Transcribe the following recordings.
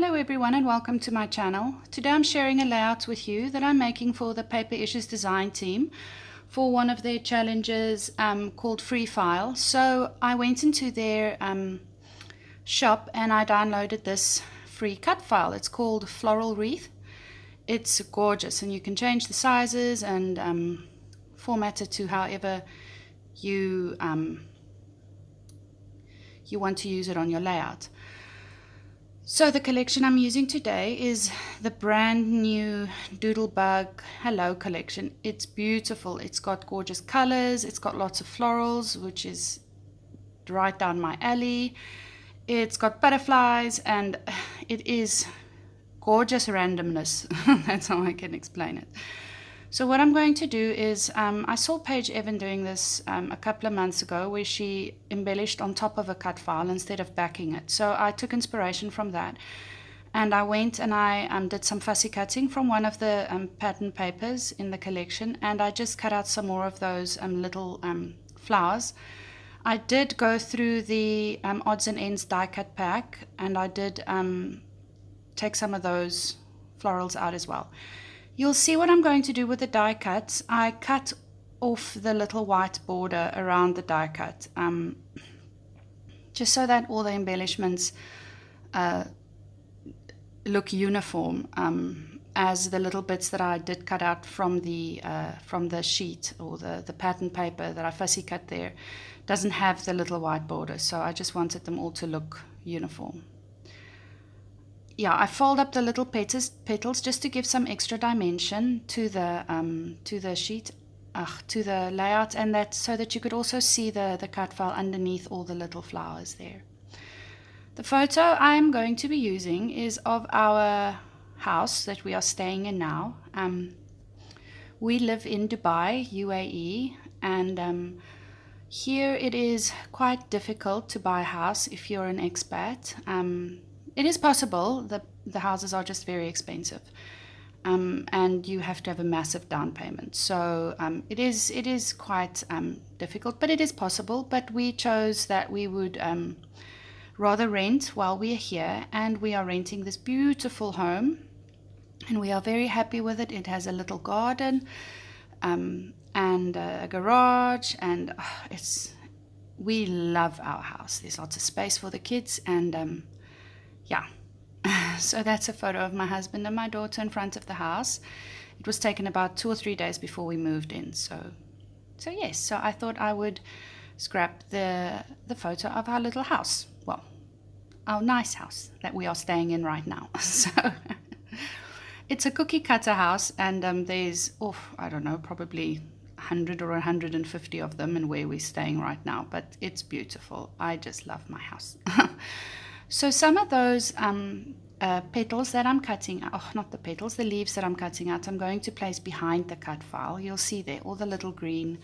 Hello everyone and welcome to my channel. Today I'm sharing a layout with you that I'm making for the Paper Issues design team for one of their challenges called Free File. So I went into their shop and I downloaded this free cut file. It's called Floral Wreath. It's gorgeous and you can change the sizes and format it to however you want to use it on your layout. So the collection I'm using today is the brand new Doodlebug Hello collection. It's beautiful. It's got gorgeous colors. It's got lots of florals, which is right down my alley. It's got butterflies and it is gorgeous randomness. That's how I can explain it. So what I'm going to do is, I saw Paige Evan doing this a couple of months ago where she embellished on top of a cut file instead of backing it. So I took inspiration from that and I went and I did some fussy cutting from one of the pattern papers in the collection, and I just cut out some more of those little flowers. I did go through the odds and ends die cut pack and I did take some of those florals out as well. You'll see what I'm going to do with the die cuts. I cut off the little white border around the die cut, just so that all the embellishments look uniform, as the little bits that I did cut out from the sheet or the pattern paper that I fussy cut there doesn't have the little white border, so I just wanted them all to look uniform. Yeah, I fold up the little petals just to give some extra dimension to the sheet, to the layout, and that so that you could also see the cut file underneath all the little flowers there. The photo I'm going to be using is of our house that we are staying in now. We live in Dubai, UAE, and here it is quite difficult to buy a house if you're an expat. It is possible, the houses are just very expensive, and you have to have a massive down payment. So it is quite difficult, but it is possible. But we chose that we would rather rent while we are here, and we are renting this beautiful home, and we are very happy with it. It has a little garden and a garage, and we love our house. There's lots of space for the kids, and yeah, so that's a photo of my husband and my daughter in front of the house. It was taken about 2 or 3 days before we moved in. So yes, so I thought I would scrap the photo of our little house. Well, our nice house that we are staying in right now. So it's a cookie cutter house, and there's, I don't know, probably 100 or 150 of them in where we're staying right now, but it's beautiful. I just love my house. So some of those petals that I'm cutting, not the petals, the leaves that I'm cutting out, I'm going to place behind the cut file. You'll see there all the little green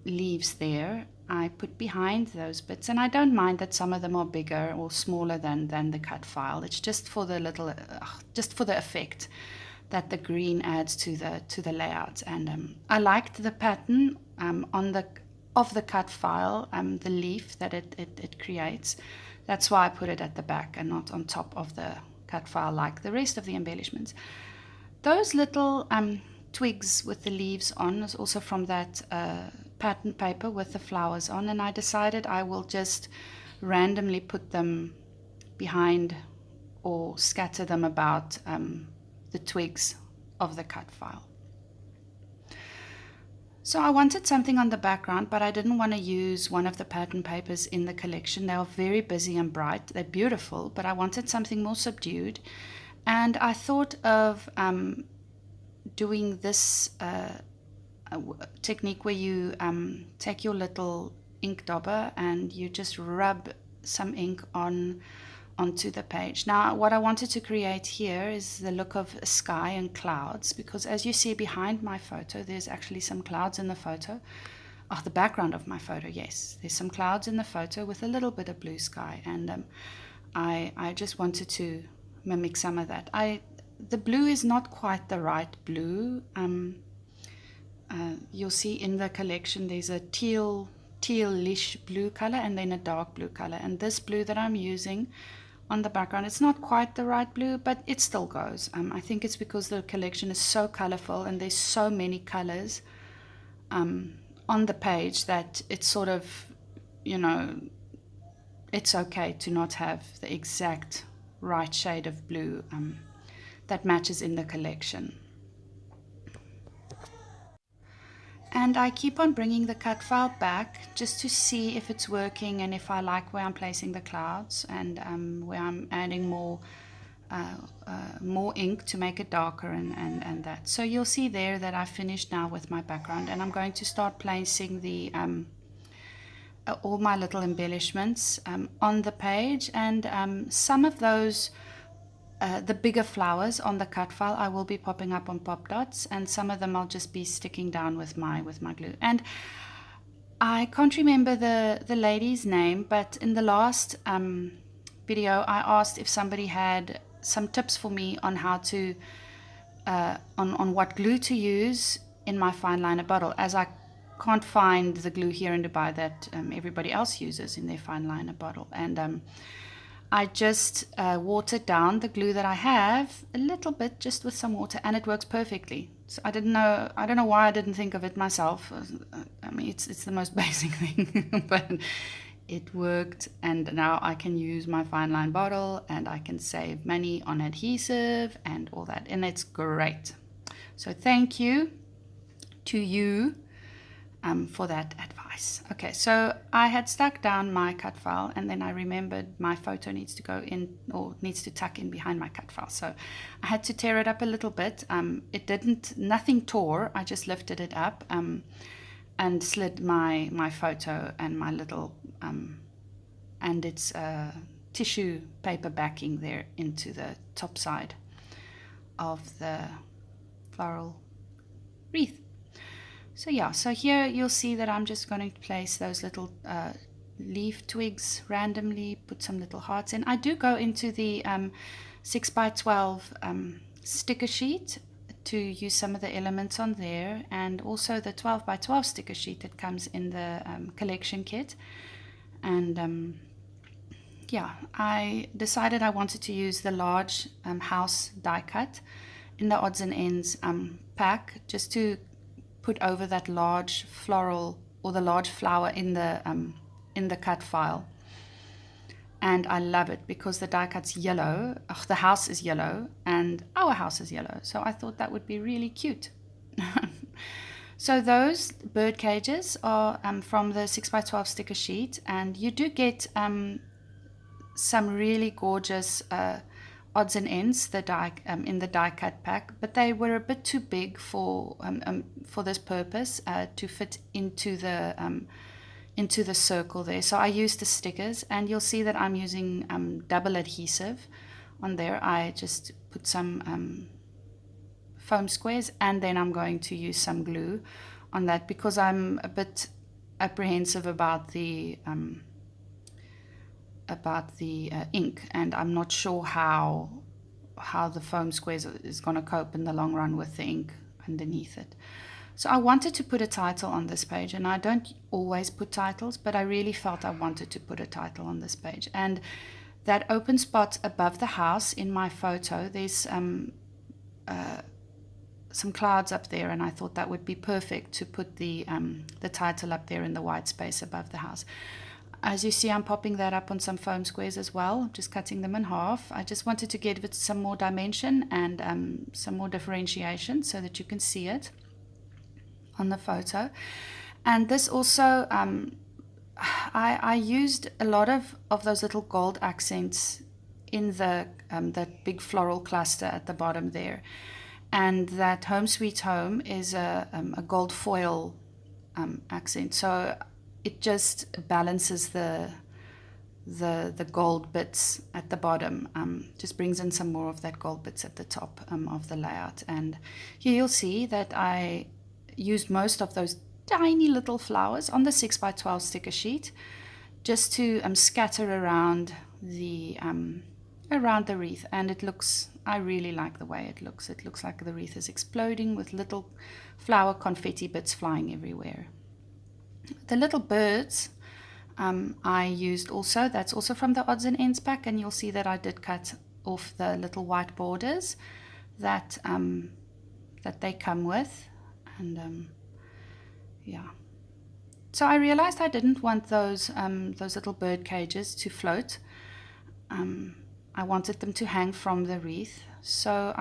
leaves there. I put behind those bits, and I don't mind that some of them are bigger or smaller than the cut file. It's just for the little, just for the effect that the green adds to the layout. And I liked the pattern of the cut file, the leaf that it creates. That's why I put it at the back and not on top of the cut file like the rest of the embellishments. Those little twigs with the leaves on is also from that pattern paper with the flowers on, and I decided I will just randomly put them behind or scatter them about the twigs of the cut file. So I wanted something on the background, but I didn't want to use one of the pattern papers in the collection. They are very busy and bright. They're beautiful, but I wanted something more subdued. And I thought of doing this technique where you take your little ink dauber and you just rub some ink onto the page. Now what I wanted to create here is the look of a sky and clouds, because as you see behind my photo, there's actually some clouds in the photo. The background of my photo, yes, there's some clouds in the photo with a little bit of blue sky, and I just wanted to mimic some of that. The blue is not quite the right blue. You'll see in the collection there's a tealish blue color and then a dark blue color, and this blue that I'm using on the background. It's not quite the right blue, but it still goes. I think it's because the collection is so colorful and there's so many colors on the page that it's sort of, you know, it's okay to not have the exact right shade of blue that matches in the collection. And I keep on bringing the cut file back just to see if it's working and if I like where I'm placing the clouds and where I'm adding more ink to make it darker and that. So you'll see there that I've finished now with my background, and I'm going to start placing the all my little embellishments on the page, and some of those the bigger flowers on the cut file I will be popping up on pop dots, and some of them I'll just be sticking down with my glue. And I can't remember the lady's name, but in the last video I asked if somebody had some tips for me on how to on what glue to use in my fine liner bottle, as I can't find the glue here in Dubai that everybody else uses in their fine liner bottle. And I just watered down the glue that I have a little bit, just with some water, and it works perfectly. So I don't know why I didn't think of it myself. I mean, it's the most basic thing, but it worked, and now I can use my fine line bottle and I can save money on adhesive and all that, and it's great. So thank you to you for that advice. Okay, so I had stuck down my cut file, and then I remembered my photo needs to go in, or needs to tuck in behind my cut file. So I had to tear it up a little bit. Nothing tore. I just lifted it up and slid my photo and my little and its tissue paper backing there into the top side of the floral wreath. So yeah, so here you'll see that I'm just going to place those little leaf twigs randomly, put some little hearts in. I do go into the 6x12 sticker sheet to use some of the elements on there, and also the 12x12 sticker sheet that comes in the collection kit. And yeah, I decided I wanted to use the large house die cut in the odds and ends pack, just to put over that large floral or the large flower in the cut file. And I love it because the die cut's yellow, the house is yellow, and our house is yellow, so I thought that would be really cute. So those bird cages are from the 6x12 sticker sheet, and you do get some really gorgeous odds and ends in the die cut pack, but they were a bit too big for this purpose to fit into the circle there. So I used the stickers, and you'll see that I'm using double adhesive on there. I just put some foam squares, and then I'm going to use some glue on that because I'm a bit apprehensive about the ink, and I'm not sure how the foam squares is going to cope in the long run with the ink underneath it. So I wanted to put a title on this page, and I don't always put titles, but I really felt I wanted to put a title on this page. And that open spot above the house in my photo, there's some clouds up there, and I thought that would be perfect to put the title up there in the white space above the house. As you see, I'm popping that up on some foam squares as well, just cutting them in half. I just wanted to give it some more dimension and some more differentiation so that you can see it on the photo. And this also, I used a lot of those little gold accents in that big floral cluster at the bottom there. And that Home Sweet Home is a gold foil accent. So it just balances the gold bits at the bottom, just brings in some more of that gold bits at the top of the layout. And here you'll see that I used most of those tiny little flowers on the 6x12 sticker sheet just to scatter around the wreath, and it looks, I really like the way it looks. It looks like the wreath is exploding with little flower confetti bits flying everywhere. The little birds, I used also, that's also from the odds and ends pack, and you'll see that I did cut off the little white borders that that they come with, and yeah. So I realized I didn't want those little bird cages to float. I wanted them to hang from the wreath. So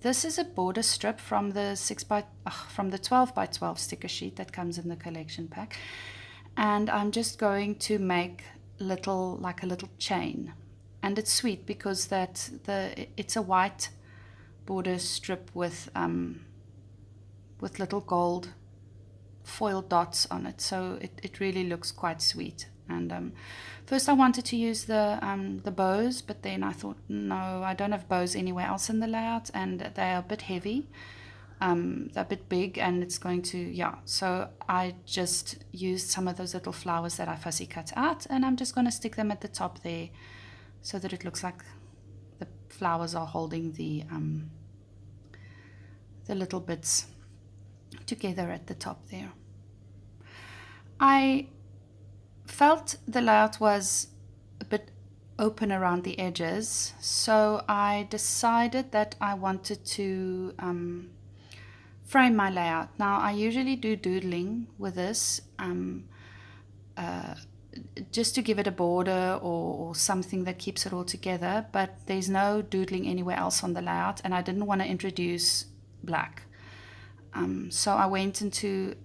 this is a border strip from the 12 by 12 sticker sheet that comes in the collection pack, and I'm just going to make like a little chain, and it's sweet because it's a white border strip with little gold foil dots on it, so it really looks quite sweet. And first I wanted to use the bows, but then I thought, no, I don't have bows anywhere else in the layout, and they're a bit heavy, they're a bit big, and it's going to, yeah. So I just used some of those little flowers that I fussy cut out, and I'm just going to stick them at the top there so that it looks like the flowers are holding the little bits together at the top there. I felt the layout was a bit open around the edges, so I decided that I wanted to frame my layout. Now I usually do doodling with this, just to give it a border or something that keeps it all together, but there's no doodling anywhere else on the layout, and I didn't want to introduce black. So I went into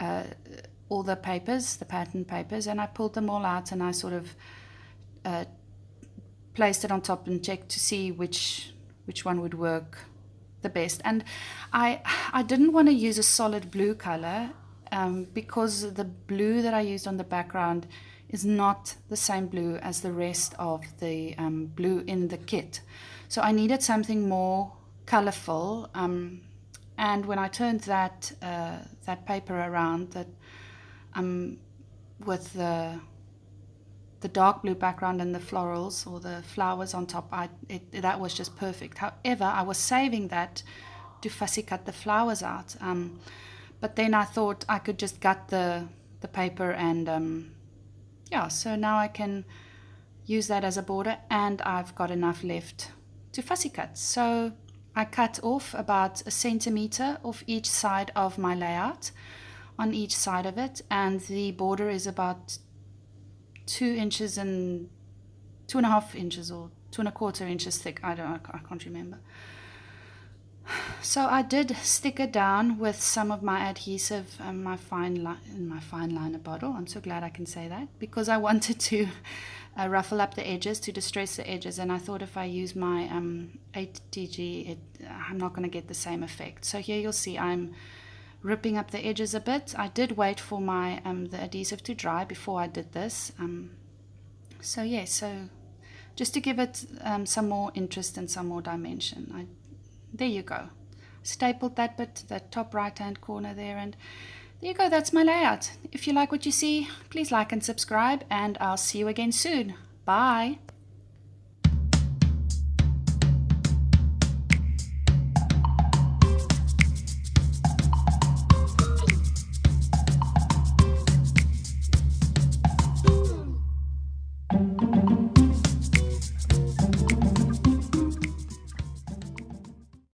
all the papers, the pattern papers, and I pulled them all out, and I sort of placed it on top and checked to see which one would work the best. And I didn't want to use a solid blue color because the blue that I used on the background is not the same blue as the rest of the blue in the kit. So I needed something more colorful. And when I turned that paper around, that with the dark blue background and the florals or the flowers on top, that was just perfect. However, I was saving that to fussy cut the flowers out. But then I thought I could just gut the paper, and yeah, so now I can use that as a border, and I've got enough left to fussy cut. So I cut off about 1 centimeter off each side of my layout, on each side of it, and the border is about 2 inches and 2.5 inches or 2.25 inches thick. I can't remember. So I did stick it down with some of my adhesive in my fine liner bottle. I'm so glad I can say that, because I wanted to ruffle up the edges, to distress the edges, and I thought if I use my 8TG, I'm not going to get the same effect. So here you'll see I'm ripping up the edges a bit. I did wait for my the adhesive to dry before I did this. So yeah, so just to give it some more interest and some more dimension. There you go. Stapled that bit, that top right hand corner there, and there you go. That's my layout. If you like what you see, please like and subscribe, and I'll see you again soon. Bye.